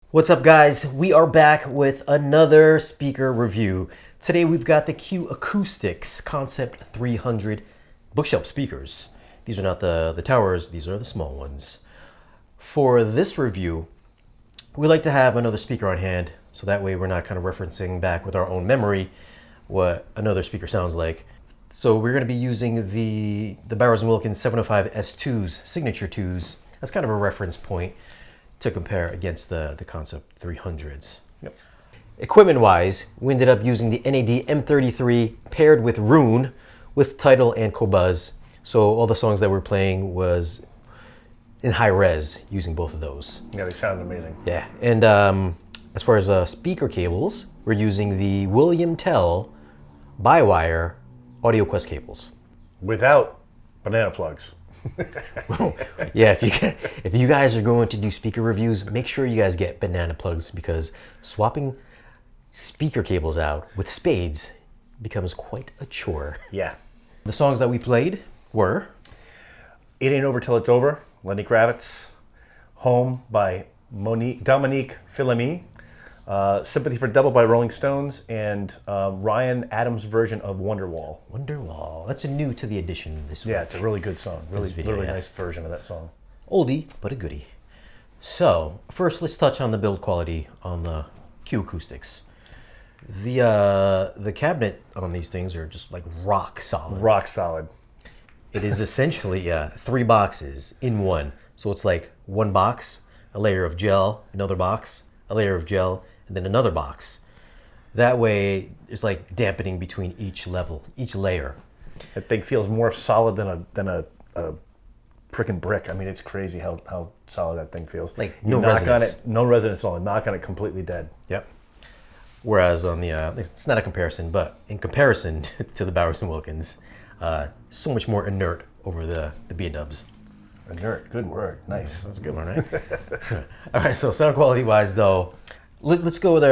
What's up, guys? We are back with another speaker review. Today we've got the Q Acoustics Concept 300 bookshelf speakers. These are not the towers, these are the small ones. For this review, we like to have another speaker on hand, so that way we're not kind of referencing back with our own memory what another speaker sounds like. So we're going to be using the Bowers & Wilkins 705 S2s, Signature 2s, as kind of a reference point to compare against the Concept 300s. Yep. Equipment-wise, we ended up using the NAD M33 paired with Rune with Tidal and Qobuz. So all the songs that we're playing was in high res using both of those. Yeah, they sound amazing. Yeah, and as far as speaker cables, we're using the William Tell bi-wire Audio Quest cables. Without banana plugs. Yeah, if you guys are going to do speaker reviews, make sure you guys get banana plugs, because swapping speaker cables out with spades becomes quite a chore. Yeah. The songs that we played were It Ain't Over Till It's Over, Lenny Kravitz. Home by Dominique Philamy. Sympathy for the Devil by Rolling Stones, and Ryan Adams' version of Wonderwall. Wonderwall. That's a new to the edition this week. Yeah, it's a really good song. Really nice version of that song. Oldie, but a goodie. So, first let's touch on the build quality on the Q Acoustics. The cabinet on these things are just like rock solid. Rock solid. It is essentially 3 boxes in one. So it's like one box, a layer of gel, another box, a layer of gel, and then another box. That way, it's like dampening between each level, each layer. That thing feels more solid than a frickin' brick. I mean, it's crazy how solid that thing feels. Like You no knock resonance. on it, no resonance at all. Knock on it, completely dead. Yep. Whereas on the, it's not a comparison, but in comparison to the Bowers & Wilkins, so much more inert over the B-dubs. Inert, good word. Nice. That's a good one, right? All right, so sound quality wise though, let's go with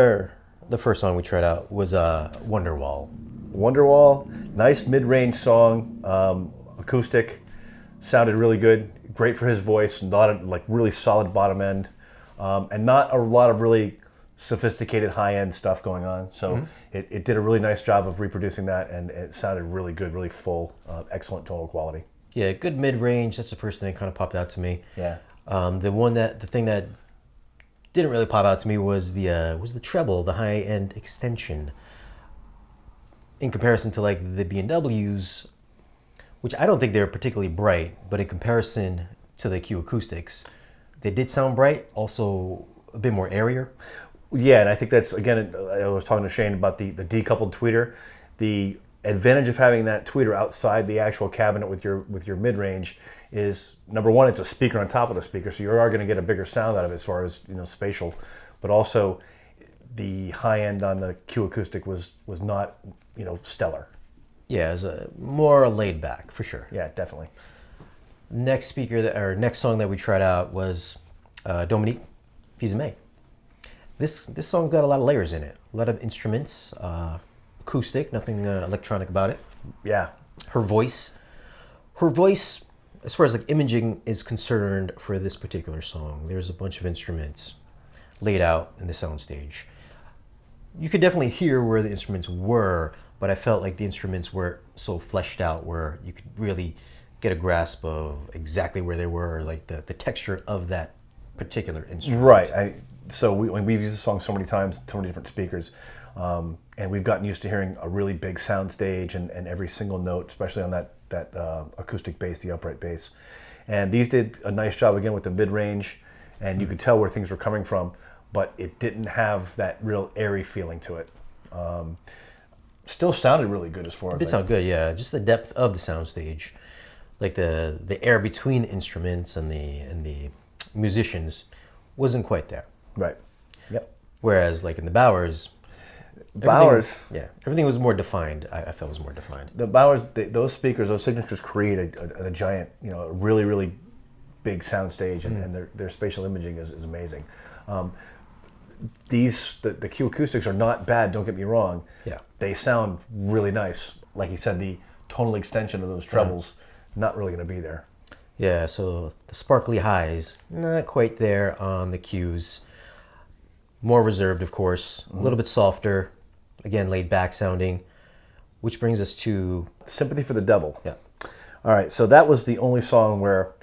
the first song we tried out was Wonderwall. Wonderwall, nice mid-range song, acoustic, sounded really good. Great for his voice, a lot of like really solid bottom end, and not a lot of really sophisticated high-end stuff going on. So it did a really nice job of reproducing that, and it sounded really good, really full, excellent tonal quality. Yeah, good mid-range. That's the first thing that kind of popped out to me. Yeah. The thing that didn't really pop out to me was the treble, the high-end extension. In comparison to like the B&Ws, which I don't think they're particularly bright, but in comparison to the Q Acoustics, they did sound bright, also a bit more airier. Yeah, and I think that's, again, I was talking to Shane about the decoupled tweeter. The advantage of having that tweeter outside the actual cabinet with your mid-range is, number one, it's a speaker on top of the speaker, so you are going to get a bigger sound out of it as far as spatial, but also the high end on the Q Acoustic was not stellar. Yeah, it was more laid back for sure. Yeah, definitely. Next song that we tried out was Domino Pizza. This song got a lot of layers in it, a lot of instruments. Acoustic, nothing electronic about it. Yeah. Her voice, as far as like imaging is concerned for this particular song, there's a bunch of instruments laid out in the soundstage. You could definitely hear where the instruments were, but I felt like the instruments were so fleshed out where you could really get a grasp of exactly where they were, like the texture of that particular instrument. Right. So we've used the song so many times, so many different speakers. And we've gotten used to hearing a really big soundstage and every single note, especially on that acoustic bass, the upright bass. And these did a nice job again with the mid-range, and you could tell where things were coming from, but it didn't have that real airy feeling to it. Still sounded really good as far as... It did sound good, yeah. Just the depth of the soundstage, like the air between the instruments and the musicians wasn't quite there. Right. Yep. Whereas like in the Bowers, everything was more defined. I felt was more defined. The Bowers, those speakers, those signatures create a giant, a really, really big soundstage, and their spatial imaging is amazing. The Q Acoustics are not bad, don't get me wrong. Yeah. They sound really nice. Like you said, the tonal extension of those trebles, not really going to be there. Yeah, so the sparkly highs, not quite there on the Qs. more reserved, of course, a little bit softer, again, laid back sounding, which brings us to Sympathy for the Devil. Yeah. All right, so that was the only song where,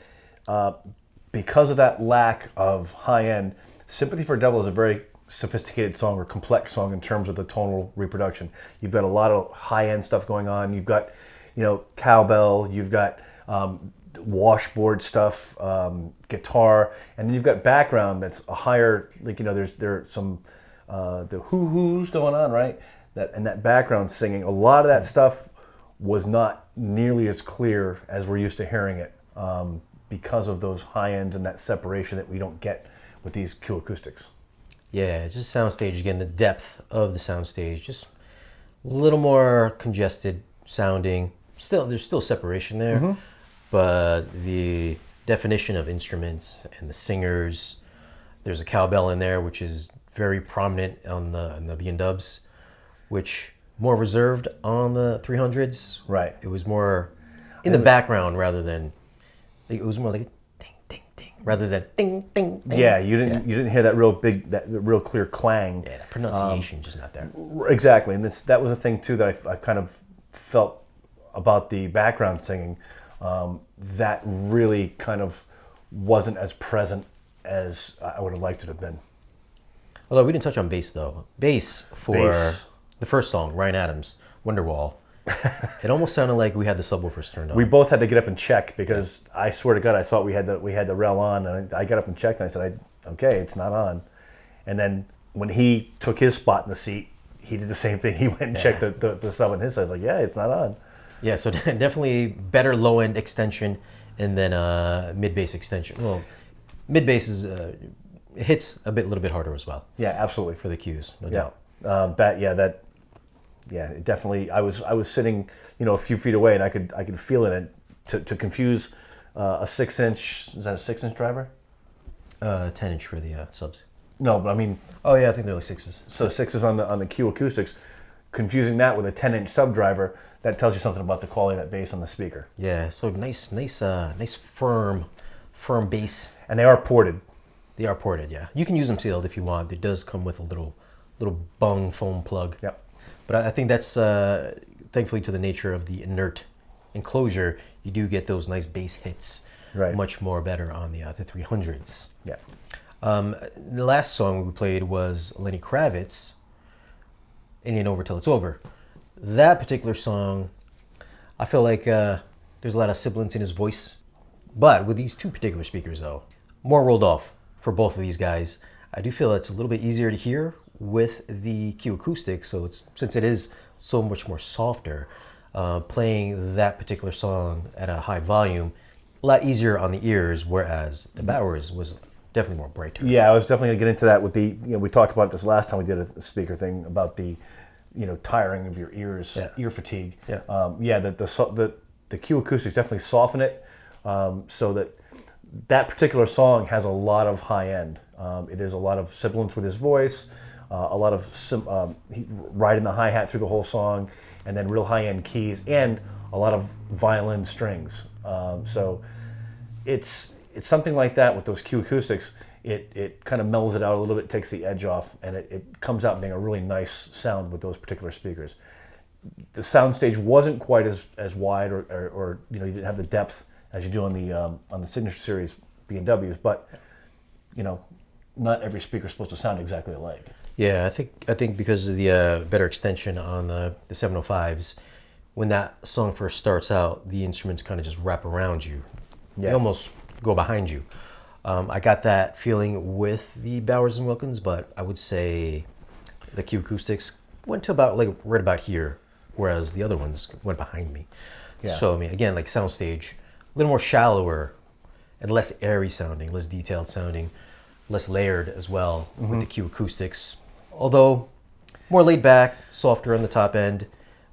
because of that lack of high end, Sympathy for the Devil is a very sophisticated song or complex song in terms of the tonal reproduction. You've got a lot of high end stuff going on. You've got, cowbell. You've got washboard stuff, guitar, and then you've got background that's a higher, there's some the hoo-hoos going on, right? That background singing, a lot of that stuff was not nearly as clear as we're used to hearing it, because of those high ends and that separation that we don't get with these Q Acoustics. Yeah, just Soundstage, again, the depth of the Soundstage, just a little more congested sounding. There's still separation there, but the definition of instruments and the singers, there's a cowbell in there, which is very prominent on the B&Ws, which more reserved on the 300s. Right. It was more in the background rather than, it was more like ding, ding, ding, rather than ding, ding, ding. Yeah, you didn't hear that real clear clang. Yeah, the pronunciation just not there. Exactly, and that was a thing too that I kind of felt about the background singing, that really kind of wasn't as present as I would have liked it to have been. Although we didn't touch on bass though. Bass for the first song, Ryan Adams, Wonderwall. It almost sounded like we had the subwoofers turned on. We both had to get up and check because I swear to God I thought we had the rel on, and I got up and checked and I said, okay, it's not on. And then when he took his spot in the seat, he did the same thing. He went and checked the sub on his side. I was like, yeah, it's not on. Yeah, so definitely better low end extension and then mid bass extension. Well, mid bass is hits a little bit harder as well. Yeah, absolutely, for the Qs, no doubt. It definitely. I was sitting, a few feet away, and I could feel it. And to confuse a 6-inch, is that a 6-inch driver? 10-inch for the subs. No, but I mean. Oh yeah, I think they're like 6s. So 6s on the Q Acoustics, confusing that with a 10-inch sub driver, that tells you something about the quality of that bass on the speaker. Yeah, so nice firm bass. And they are ported. They are ported, yeah. You can use them sealed if you want. It does come with a little bung foam plug. Yep. But I think that's thankfully to the nature of the inert enclosure, you do get those nice bass hits. Right. Much more better on the 300s. Yeah. The last song we played was Lenny Kravitz, "It Ain't Over Till It's Over." That particular song, I feel like there's a lot of sibilance in his voice. But with these two particular speakers, though, more rolled off for both of these guys. I do feel it's a little bit easier to hear with the Q Acoustics, so since it is so much more softer, playing that particular song at a high volume, a lot easier on the ears, whereas the Bowers was definitely more brighter. Yeah, I was definitely going to get into that with the, we talked about this last time we did a speaker thing about the, tiring of your ears, ear fatigue. Yeah. The Q Acoustics definitely soften it, so that particular song has a lot of high end. It is a lot of sibilance with his voice, a lot of riding the hi-hat through the whole song, and then real high end keys, and a lot of violin strings. So it's something like that with those Q Acoustics. It kind of mellows it out a little bit, takes the edge off, and it comes out being a really nice sound with those particular speakers. The Soundstage wasn't quite as wide, or you didn't have the depth as you do on the Signature Series B&Ws, but not every speaker is supposed to sound exactly alike. Yeah, I think because of the better extension on the 705s, when that song first starts out, the instruments kind of just wrap around you. Yeah. They almost go behind you. I got that feeling with the Bowers and Wilkins, but I would say the Q Acoustics went to about right about here, whereas the other ones went behind me. Yeah. So I mean, again, like Soundstage, a little more shallower and less airy sounding, less detailed sounding, less layered as well with the Q Acoustics. Although more laid back, softer on the top end,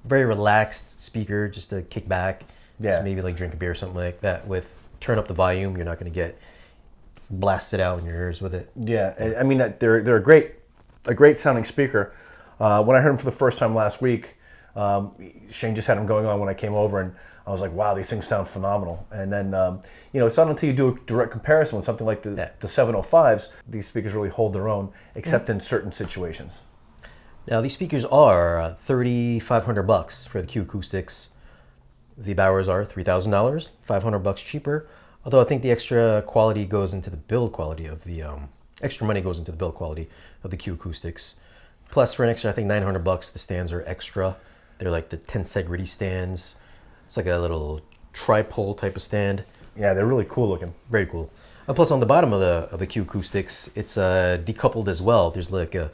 very relaxed speaker, just to kick back. Yeah. Just maybe drink a beer or something like that. With turn up the volume, you're not going to get blasted out in your ears with it. Yeah, I mean they're a great sounding speaker. When I heard them for the first time last week, Shane just had them going on when I came over, and I was like, wow, these things sound phenomenal. And then, you know, it's not until you do a direct comparison with something like the 705s, these speakers really hold their own, except in certain situations. Now, these speakers are $3,500 for the Q Acoustics. The Bowers are $3,000, $500 cheaper. Although I think the extra quality goes into the build quality of the, extra money goes into the build quality of the Q Acoustics. Plus, for an extra, I think $900, the stands are extra. They're like the tensegrity stands. It's like a little tripole type of stand. Yeah, they're really cool looking. Very cool. And plus, on the bottom of the Q Acoustics, it's decoupled as well. There's like a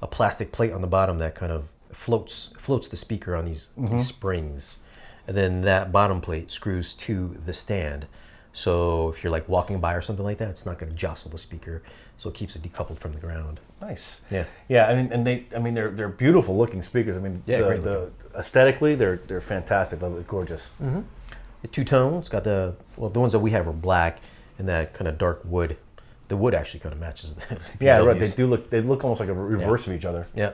plastic plate on the bottom that kind of floats the speaker on these springs. And then that bottom plate screws to the stand. So if you're like walking by or something like that, it's not going to jostle the speaker. So it keeps it decoupled from the ground. Nice. Yeah. Yeah, I mean, they're beautiful looking speakers. I mean, yeah, aesthetically, they're fantastic. They're gorgeous. The two-tone, it's got the ones that we have are black and that kind of dark wood. The wood actually kind of matches the Yeah, right. They look almost like a reverse of each other. Yeah.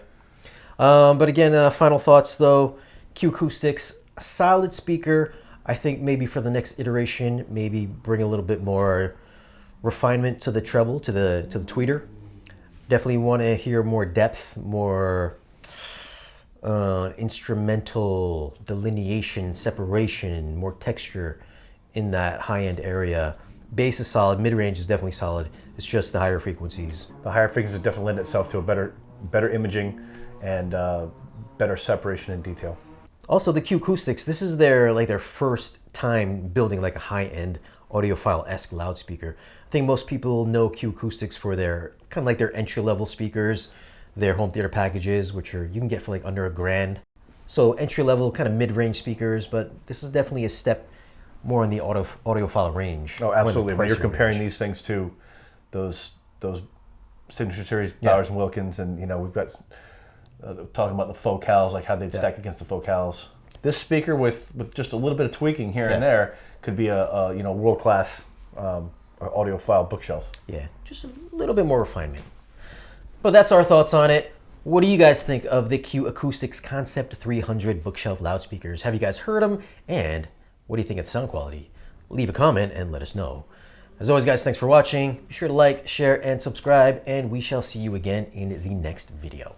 But again, final thoughts though. Q Acoustics, a solid speaker. I think maybe for the next iteration, maybe bring a little bit more refinement to the treble, to the tweeter. Definitely want to hear more depth, more instrumental delineation, separation, more texture in that high-end area. Bass is solid, mid-range is definitely solid. It's just the higher frequencies. The higher frequencies definitely lend itself to a better imaging and better separation and detail. Also, the Q Acoustics, this is their first time building like a high-end audiophile-esque loudspeaker. I think most people know Q Acoustics for their kind of like their entry-level speakers, their home theater packages, which you can get for like under $1,000. So entry-level kind of mid-range speakers, but this is definitely a step more in the audiophile range. Oh, absolutely. When you're comparing these things to those Signature Series Bowers and Wilkins, and you know we've got talking about the focals, like how they'd stack against the focals. This speaker with just a little bit of tweaking here and there could be a you know world-class audiophile bookshelf. Yeah, just a little bit more refinement. But that's our thoughts on it. What do you guys think of the Q Acoustics Concept 300 bookshelf loudspeakers? Have you guys heard them? And what do you think of the sound quality? Leave a comment and let us know. As always, guys, thanks for watching. Be sure to like, share, and subscribe, and we shall see you again in the next video.